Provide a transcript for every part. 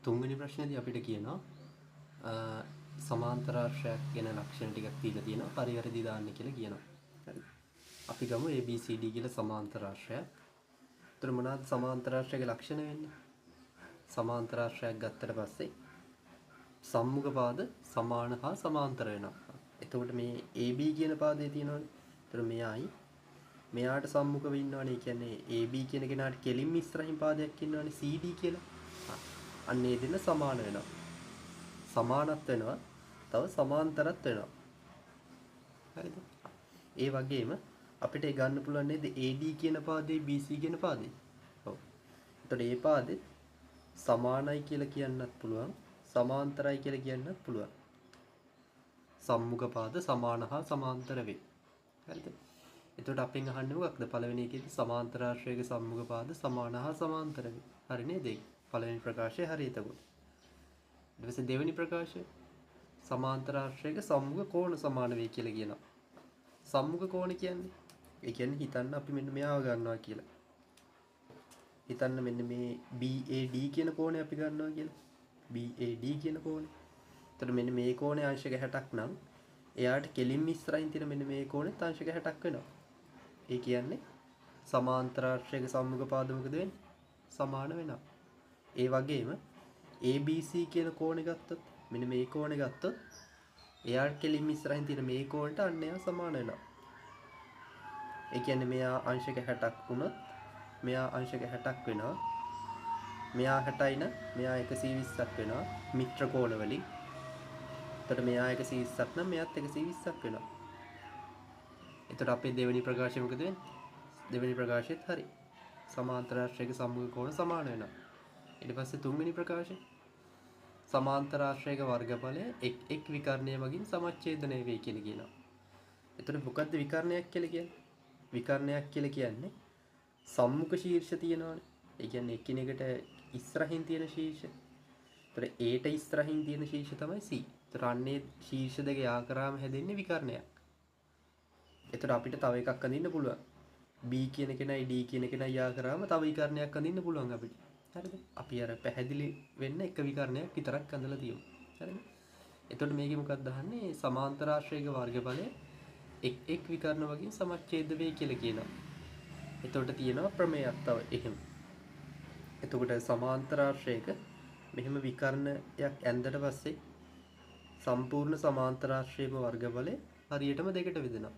තුන්වෙනි ප්‍රශ්නේදී අපිට කියනවා සමාන්තරාශ්‍රයක් කියන ලක්ෂණ ටිකක් දීලා තියෙනවා පරිවර්ති දාන්න කියලා කියනවා. හරි. අපි ගමු ABCD කියලා සමාන්තරාශ්‍රයක්. ඒතර මොනවාද සමාන්තරාශ්‍රයක ලක්ෂණ වෙන්නේ? සමාන්තරාශ්‍රයක් ගත්තට පස්සේ සම්මුඛ පාද සමාන හා සමාන්තර වෙනවා. එතකොට මේ AB කියන පාදේ තියෙනවනේ. ඒතර මෙයයි මෙයාට සම්මුඛ වෙන්නවනේ. ඒ කියන්නේ AB කියන කෙනාට කෙලින්ම ඉස්සරහින් පාදයක් ඉන්නවනේ CD කියලා. අන්න ඒ දෙන්න සමාන වෙනවා. සමානත් වෙනවා. තව සමාන්තරත් වෙනවා. හරිද? ඒ වගේම අපිට ගන්න පුළුවන් නේද AD කියන පාදේ BC කියන පාදේ. ඔව්. එතකොට මේ පාදේ සමානයි කියලා කියන්නත් පුළුවන්. සමාන්තරයි කියලා කියන්නත් පුළුවන්. සම්මුඛ පාද සමාන හා සමාන්තර වේ. හරිද? එතකොට අපෙන් අහන්නේ මොකක්ද? පළවෙනි එකේදී සමාන්තරාශ්‍රයක සම්මුඛ පාද සමාන හා සමාන්තර වේ. හරි නේද? පළවෙනි ප්‍රකාශය හරි එතකොට. ඊට පස්සේ දෙවෙනි ප්‍රකාශය සමාන්තරාශ්‍රයක සම්මුඛ කෝණ සමාන වේ කියලා කියනවා. සම්මුඛ කෝණ කියන්නේ ඒ කියන්නේ හිතන්න අපි මෙන්න මෙයාව ගන්නවා කියලා. හිතන්න මෙන්න මේ BAD කියන කෝණය අපි ගන්නවා කියලා. BAD කියන කෝණය. එතකොට මෙන්න මේ කෝණේ අංශක 60ක් නම් එයාට කෙලින්ම ඉස්සරහින් තියෙන මෙන්න මේ කෝණෙත් අංශක 60ක් වෙනවා. ඒ කියන්නේ සමාන්තරාශ්‍රයක සම්මුඛ පාද මොකද වෙන්නේ? සමාන වෙනවා. ඒ වගේම ABC කියන කෝණය ගත්තොත් මෙන්න මේ කෝණය ගත්තොත් එයාට කෙලින්ම ඉස්සරහින් තියෙන මේ කෝණයට අන්න එයා සමාන වෙනවා. ඒ කියන්නේ මෙයා අංශක 60ක් වුණොත් මෙයා අංශක 60ක් වෙනවා. මෙයා 60යි නම් මෙයා 120ක් වෙනවා මිත්‍ර කෝණ වලින්. එතකොට මෙයා 120ක් නම් මෙයාත් 120ක් වෙනවා. එතකොට අපේ දෙවෙනි ප්‍රකාශය මොකද වෙන්නේ? දෙවෙනි ප්‍රකාශයත් හරි. සමාන්තරාශ්‍රයක සම්මුඛ කෝණ සමාන වෙනවා. ඊට පස්සේ තුන්වෙනි ප්‍රකාශය සමාන්තරාශ්‍රයක වර්ගඵලය එක් විකර්ණය මගින් සමච්ඡේදනය වේ කියලා කියනවා. එතකොට මොකද්ද විකර්ණයක් කියලා කියන්නේ? විකර්ණයක් කියලා කියන්නේ සම්මුඛ ශීර්ෂ තියෙනවානේ. ඒ කියන්නේ එකිනෙකට ඉස්සරහින් තියෙන ශීර්ෂ. ඒතර Aට ඉස්සරහින් තියෙන ශීර්ෂ තමයි C. ඒතර අන්නේ ශීර්ෂ දෙක යා කරාම හැදෙන්නේ විකර්ණයක්. ඒතර අපිට තව එකක් අඳින්න පුළුවන්. B කියන කෙනයි D කියන කෙනයි යා කරාම තව විකර්ණයක් අඳින්න පුළුවන් අපිට. හරිද? අපි අර පැහැදිලි වෙන්න එක විකර්ණයක් විතරක් අඳලා තියමු. හරිද? එතකොට මේකේ මොකක්ද අහන්නේ? සමාන්තරාශ්‍රයක වර්ගඵලය එක් විකර්ණ වලින් සමච්ඡේද වේ කියලා කියනවා. එතකොට තියෙනවා ප්‍රමේයක් තව එහෙම. එතකොට සමාන්තරාශ්‍රයක මෙහෙම විකර්ණයක් ඇඳලා පස්සේ සම්පූර්ණ සමාන්තරාශ්‍රයේම වර්ගඵලය හරියටම දෙකට බෙදෙනවා.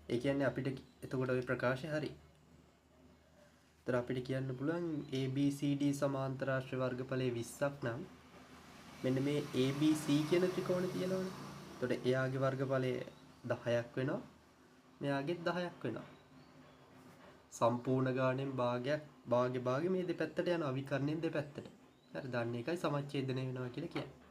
ඒ කියන්නේ අපිට එතකොට ওই ප්‍රකාශය හරි. ඒතර අපිට කියන්න පුළුවන් ABCD සමාන්තරාශ්‍රය වර්ගඵලය 20ක් නම් මෙන්න මේ ABC කියන ත්‍රිකෝණය තියෙනවනේ. එතකොට එයාගේ වර්ගඵලය 10ක් වෙනවා. මෙයාගෙත් 10ක් වෙනවා. සම්පූර්ණ ගාණයෙන් භාගය මේ දෙපැත්තට යනවා විකර්ණයෙන් දෙපැත්තට. හරි දන්නේ එකයි සමච්ඡේදනය වෙනවා කියලා කියන්නේ.